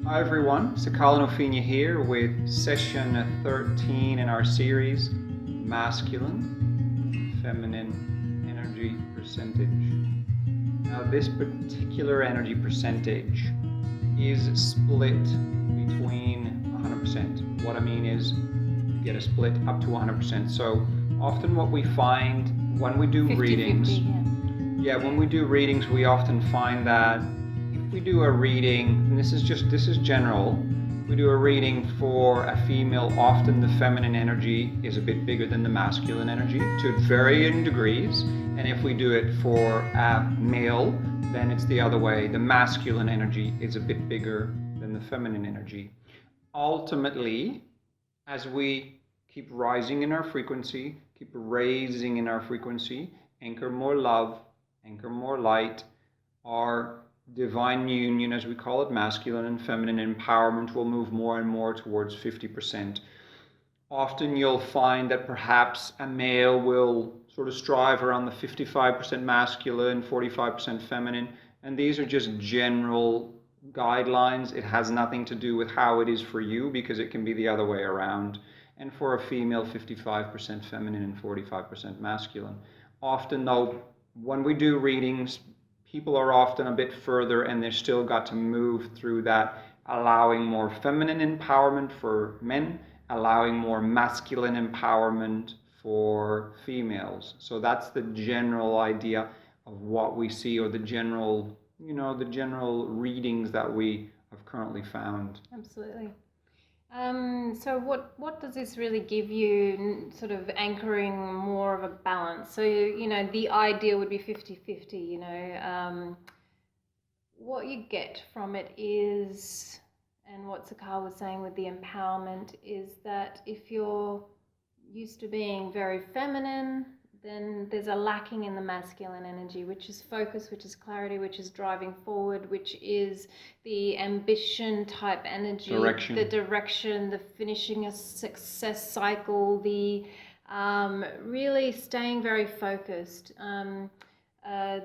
Hi everyone, Sikaal and Opheana here with session 13 in our series, Masculine and Feminine Energy Percentage. Now this particular energy percentage is split between 100%. What I mean is you get a split up to 100%. So often what we find when we do 50-50, readings, when we do readings, we often find that if we do a reading, and this is general, we do a reading for a female, often the feminine energy is a bit bigger than the masculine energy to varying degrees. And if we do it for a male, then it's the other way. The masculine energy is a bit bigger than the feminine energy. Ultimately, as we keep rising in our frequency, keep raising in our frequency, anchor more love, anchor more light, our divine union, as we call it, masculine and feminine empowerment, will move more and more towards 50%. Often you'll find that perhaps a male will sort of strive around the 55% masculine, 45% feminine, and these are just general guidelines. It has nothing to do with how it is for you, because it can be the other way around. And for a female, 55% feminine and 45% masculine. Often though, when we do readings, people are often a bit further and they've still got to move through that, allowing more feminine empowerment for men, allowing more masculine empowerment for females. So that's the general idea of what we see, or the general readings that we have currently found. Absolutely. So what does this really give you, sort of anchoring more of a balance? So, the ideal would be 50-50, what you get from it is, and what Sikaal was saying with the empowerment, is that if you're used to being very feminine, then there's a lacking in the masculine energy, which is focus, which is clarity, which is driving forward, which is the ambition type energy, the direction, the finishing a success cycle, the really staying very focused. As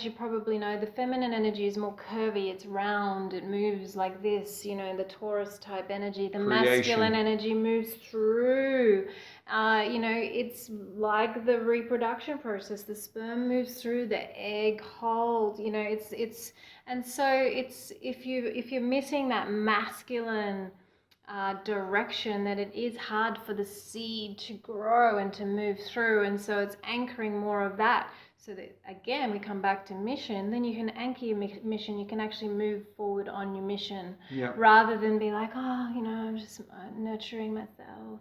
you probably know, the feminine energy is more curvy, it's round, it moves like this, the Taurus type energy. The masculine energy moves through. It's like the reproduction process. The sperm moves through, the egg holds, and so it's, if you're missing that masculine direction, that it is hard for the seed to grow and to move through. And so it's anchoring more of that, so that again we come back to mission. Then you can anchor your mission, you can actually move forward on your mission, rather than be like, I'm just nurturing myself,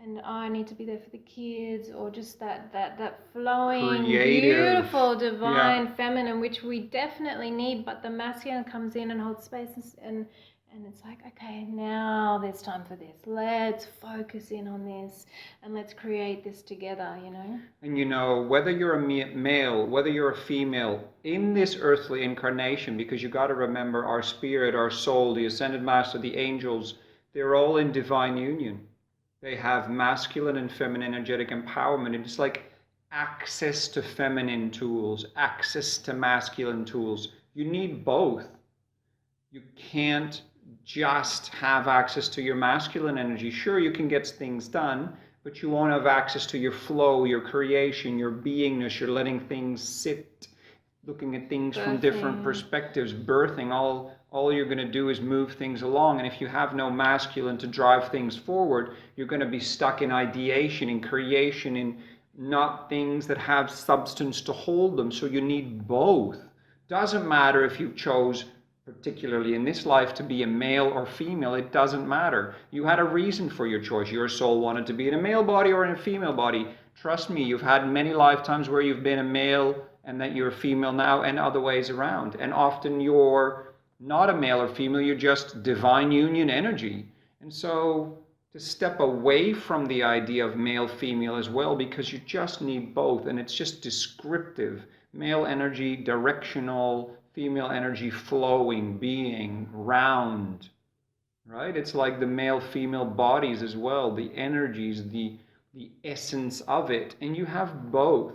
and I need to be there for the kids, or just that flowing, creative, beautiful, divine feminine, which we definitely need. But the masculine comes in and holds space, and it's like, okay, now there's time for this. Let's focus in on this and let's create this together, And whether you're a male, whether you're a female, in this earthly incarnation, because you got to remember, our spirit, our soul, the ascended master, the angels, they're all in divine union. They have masculine and feminine energetic empowerment. It's like access to feminine tools, access to masculine tools. You need both. You can't just have access to your masculine energy. Sure, you can get things done, but you won't have access to your flow, your creation, your beingness. You're letting things sit, looking at things from different perspectives, birthing. All you're going to do is move things along. And if you have no masculine to drive things forward, you're going to be stuck in ideation, in creation, in not things that have substance to hold them. So you need both. Doesn't matter if you chose, particularly in this life, to be a male or female. It doesn't matter. You had a reason for your choice. Your soul wanted to be in a male body or in a female body. Trust me, you've had many lifetimes where you've been a male and that you're a female now, and other ways around. And often you're not a male or female, you're just divine union energy. And so to step away from the idea of male, female as well, because you just need both, and it's just descriptive. Male energy, directional, female energy, flowing, being, round, right? It's like the male-female bodies as well, the energies, the essence of it, and you have both.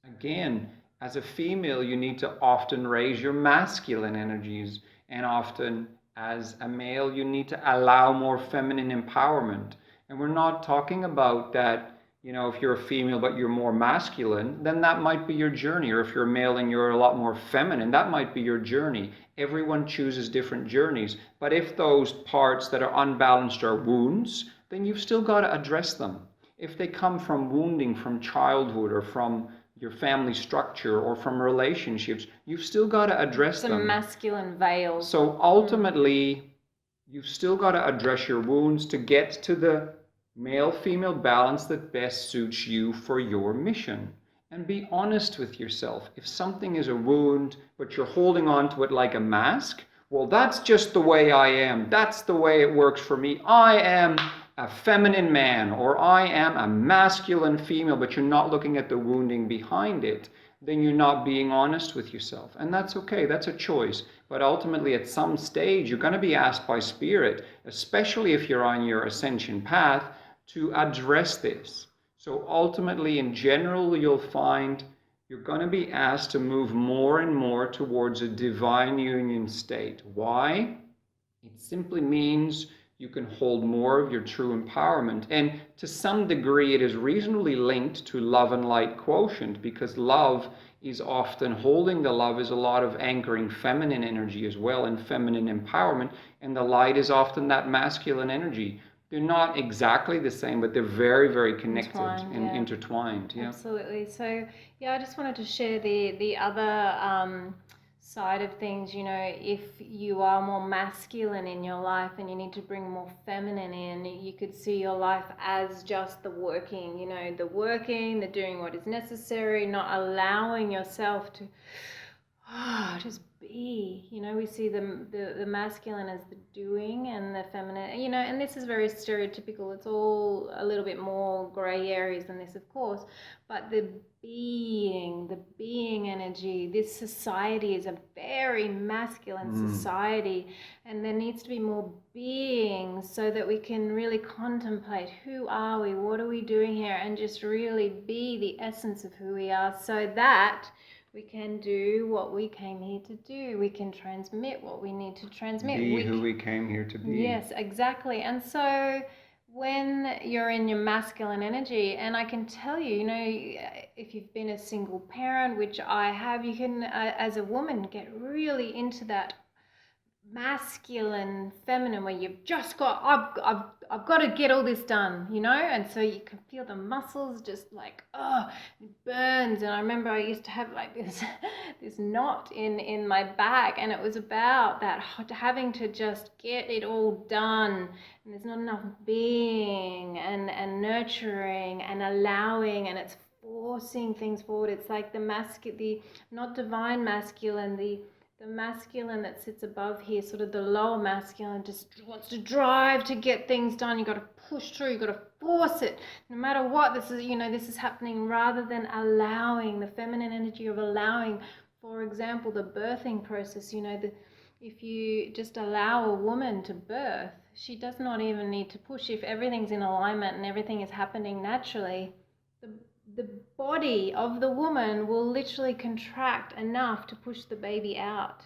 Again, as a female, you need to often raise your masculine energies, And often, as a male, you need to allow more feminine empowerment. And we're not talking about that, if you're a female but you're more masculine, then that might be your journey. Or if you're a male and you're a lot more feminine, that might be your journey. Everyone chooses different journeys. But if those parts that are unbalanced are wounds, then you've still got to address them. If they come from wounding from childhood or from your family structure or from relationships, you've still got to address them. Some masculine veils. So ultimately, you've still got to address your wounds to get to the male-female balance that best suits you for your mission. And be honest with yourself. If something is a wound, but you're holding on to it like a mask, well, that's just the way I am. That's the way it works for me. I am a feminine man, or I am a masculine female, but you're not looking at the wounding behind it, then you're not being honest with yourself. And that's okay, that's a choice. But ultimately, at some stage, you're going to be asked by Spirit, especially if you're on your ascension path, to address this. So ultimately, in general, you'll find you're going to be asked to move more and more towards a divine union state. Why? It simply means you can hold more of your true empowerment. And to some degree, it is reasonably linked to love and light quotient, because love is often, holding the love is a lot of anchoring feminine energy as well, and feminine empowerment. And the light is often that masculine energy. They're not exactly the same, but they're very, very connected and intertwined. Yeah. Absolutely. So, I just wanted to share the other side of things. If you are more masculine in your life and you need to bring more feminine in, you could see your life as just the working, the doing what is necessary, not allowing yourself to just be. We see the masculine as the doing and the feminine, and this is very stereotypical. It's all a little bit more gray areas than this, of course, but the being energy. This society is a very masculine society, and there needs to be more being so that we can really contemplate who are we, what are we doing here, and just really be the essence of who we are, so that we can do what we came here to do. We can transmit what we need to transmit. Be who we came here to be. Yes, exactly. And so when you're in your masculine energy, and I can tell you, if you've been a single parent, which I have, you can, as a woman, get really into that masculine feminine where you've just got I've got to get all this done, and so you can feel the muscles just like it burns. And I remember I used to have like this knot in my back, and it was about that having to just get it all done, and there's not enough being and nurturing and allowing, and it's forcing things forward. It's like the not divine masculine, the masculine that sits above here, sort of the lower masculine, just wants to drive to get things done. You got to push through, you got to force it, no matter what. This is happening, rather than allowing the feminine energy of allowing. For example, the birthing process. If you just allow a woman to birth, she does not even need to push. If everything's in alignment and everything is happening naturally, the body of the woman will literally contract enough to push the baby out.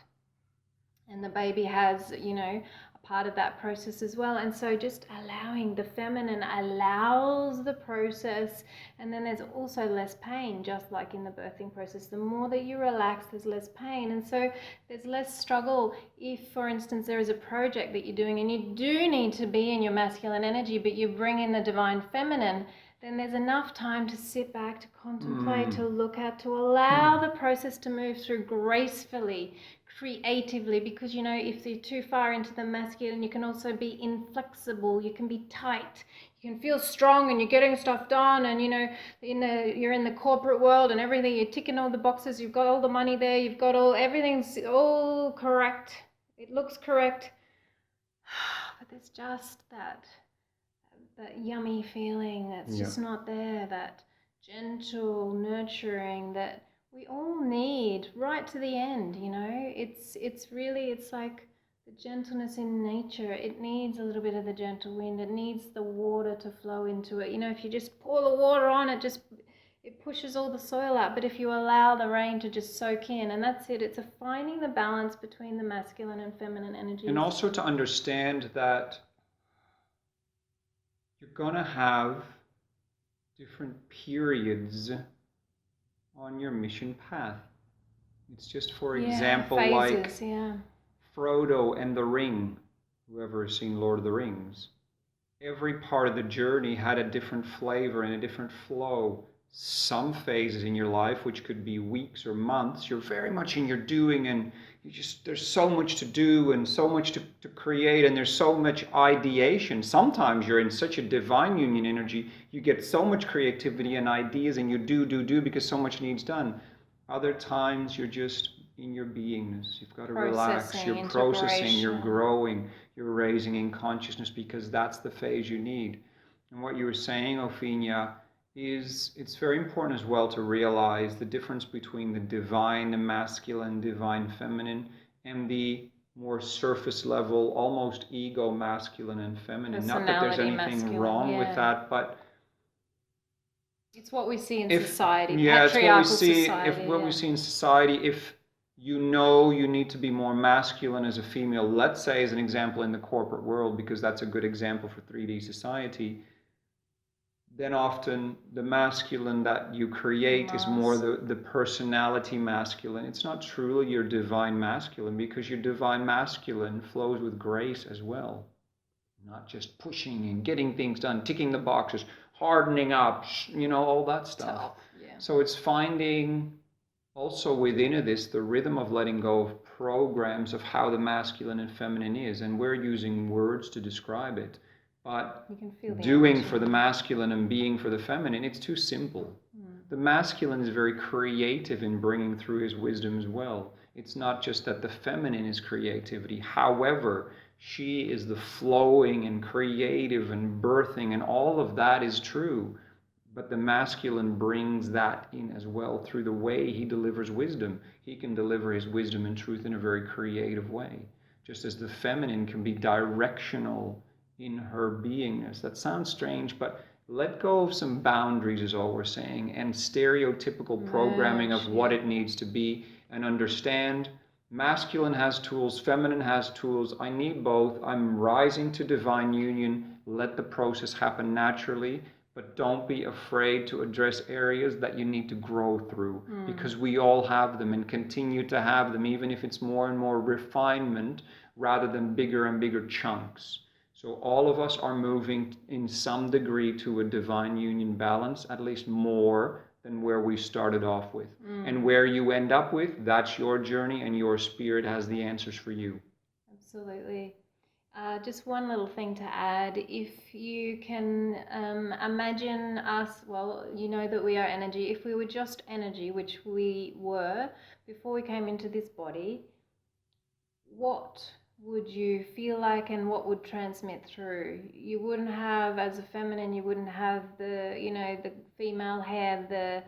And the baby has, a part of that process as well. And so just allowing, the feminine allows the process, and then there's also less pain, just like in the birthing process. The more that you relax, there's less pain. And so there's less struggle. If, for instance, there is a project that you're doing and you do need to be in your masculine energy, but you bring in the divine feminine, then there's enough time to sit back, to contemplate, to look at, to allow the process to move through gracefully, creatively. Because if you're too far into the masculine, you can also be inflexible, you can be tight, you can feel strong and you're getting stuff done, and you're in the corporate world and everything, you're ticking all the boxes, you've got all the money there, you've got everything's all correct, it looks correct, but there's just that yummy feeling that's just not there, that gentle nurturing that we all need right to the end. It's really, it's like the gentleness in nature. It needs a little bit of the gentle wind. It needs the water to flow into it. If you just pour the water on, it pushes all the soil out. But if you allow the rain to just soak in, and that's it, it's a finding the balance between the masculine and feminine energies. And also to understand that you're going to have different periods on your mission path. It's just, for example, phases, like Frodo and the ring. Whoever has seen Lord of the Rings, every part of the journey had a different flavor and a different flow. Some phases in your life, which could be weeks or months, you're very much in your doing, and there's so much to do and so much to create, and there's so much ideation. Sometimes you're in such a divine union energy, you get so much creativity and ideas, and you do because so much needs done. Other times you're just in your beingness. You've got to relax. You're processing, you're growing, you're raising in consciousness, because that's the phase you need. And what you were saying, Opheana, is it's very important as well to realize the difference between the divine, the masculine, divine feminine, and the more surface level, almost ego masculine and feminine. Not that there's anything wrong with that, but it's what we see in society. Yeah, it's what we see. What we see in society. If you know you need to be more masculine as a female, let's say as an example in the corporate world, because that's a good example for 3D society, then often the masculine that you create is more the personality masculine. It's not truly your divine masculine, because your divine masculine flows with grace as well. Not just pushing and getting things done, ticking the boxes, hardening up, all that stuff. So it's finding also within this the rhythm of letting go of programs of how the masculine and feminine is. And we're using words to describe it. But doing for the masculine and being for the feminine, it's too simple. The masculine is very creative in bringing through his wisdom as well. It's not just that the feminine is creativity. However, she is the flowing and creative and birthing, and all of that is true. But the masculine brings that in as well through the way he delivers wisdom. He can deliver his wisdom and truth in a very creative way. Just as the feminine can be directional in her beingness. That sounds strange, but let go of some boundaries is all we're saying, and stereotypical programming of what it needs to be, and understand masculine has tools, feminine has tools. I need both. I'm rising to divine union. Let the process happen naturally, but don't be afraid to address areas that you need to grow through, because we all have them and continue to have them, even if it's more and more refinement rather than bigger and bigger chunks. So all of us are moving in some degree to a divine union balance, at least more than where we started off with. And where you end up with, that's your journey, and your spirit has the answers for you. Absolutely. Just one little thing to add. If you can imagine us, well, you know that we are energy. If we were just energy, which we were before we came into this body, what would you feel like and what would transmit through? You wouldn't have, as a feminine, you wouldn't have the, the female hair, the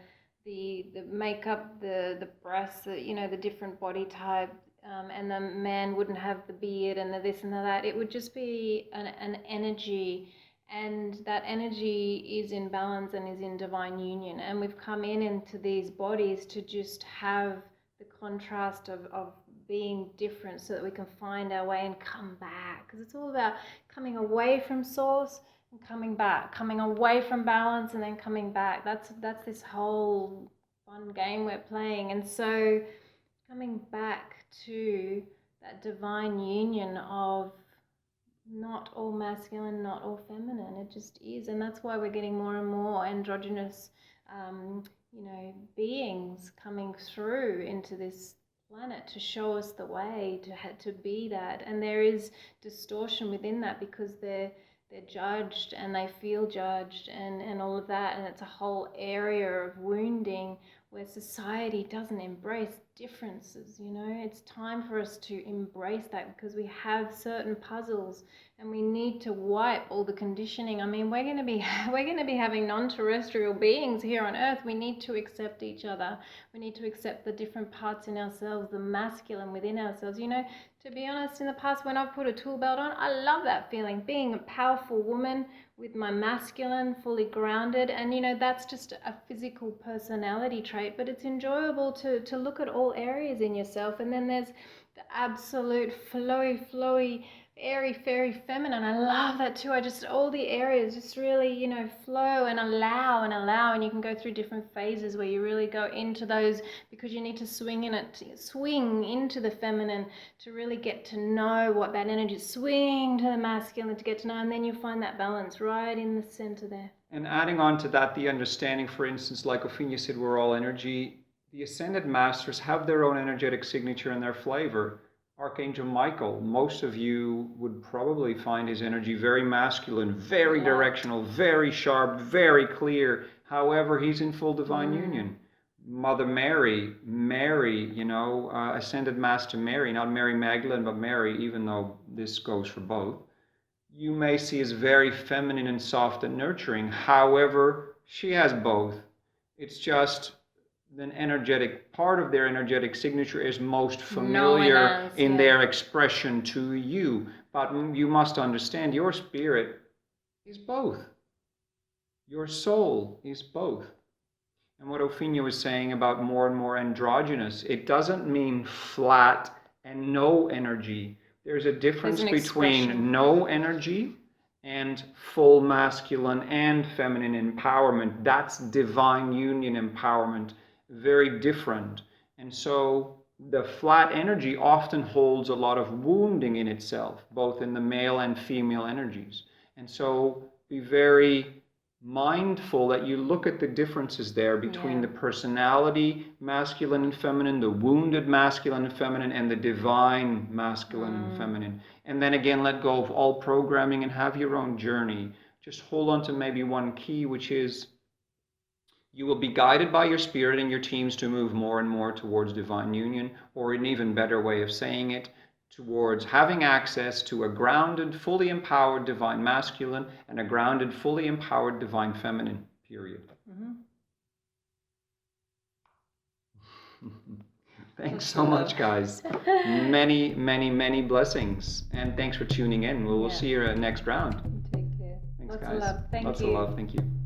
makeup, the breasts, the different body type, and the man wouldn't have the beard and the this and the that. It would just be an energy, and that energy is in balance and is in divine union. And we've come into these bodies to just have the contrast of being different, so that we can find our way and come back, because it's all about coming away from source and coming back, coming away from balance and then coming back. That's this whole fun game we're playing. And so coming back to that divine union of not all masculine, not all feminine, it just is. And that's why we're getting more and more androgynous beings coming through into this planet to show us the way to be that. And there is distortion within that, because they're judged and they feel judged and all of that, and it's a whole area of wounding where society doesn't embrace differences, you know. It's time for us to embrace that, because we have certain puzzles and we need to wipe all the conditioning. I mean, we're going to be having non-terrestrial beings here on earth. We need to accept each other. We need to accept the different parts in ourselves, the masculine within ourselves. You know, to be honest, in the past when I've put a tool belt on, I love that feeling, being a powerful woman with my masculine fully grounded. And you know, that's just a physical personality trait, but it's enjoyable to look at all areas in yourself. And then there's the absolute flowy, airy fairy feminine. I love that too. I just, all the areas just really, you know, flow and allow, and you can go through different phases where you really go into those, because you need to swing into the feminine to really get to know what that energy is, swing to the masculine to get to know, and then you find that balance right in the center there. And adding on to that, the understanding, for instance, like Opheana said, we're all energy. The Ascended Masters have their own energetic signature and their flavor. Archangel Michael, most of you would probably find his energy very masculine, very directional, very sharp, very clear. However, he's in full divine union. Mother Mary, you know, Ascended Master Mary, not Mary Magdalene, but Mary, even though this goes for both, you may see as very feminine and soft and nurturing. However, she has both. It's just an energetic part of their energetic signature is most familiar in their expression to you. But you must understand, your spirit is both. Your soul is both. And what Opheana was saying about more and more androgynous, it doesn't mean flat and no energy. There's a difference between no energy and full masculine and feminine empowerment. That's divine union empowerment. Very different. And so the flat energy often holds a lot of wounding in itself, both in the male and female energies. And so be very mindful that you look at the differences there between the personality, masculine and feminine, the wounded masculine and feminine, and the divine masculine and feminine. And then again, let go of all programming and have your own journey. Just hold on to maybe one key, which is you will be guided by your spirit and your teams to move more and more towards divine union, or an even better way of saying it, towards having access to a grounded, fully empowered divine masculine and a grounded, fully empowered divine feminine, period. Thanks so much, guys. Many, many, many blessings. And thanks for tuning in. We'll see you next round. Take care. Thanks, Lots guys. of love. Thank you. Lots of love. Thank you.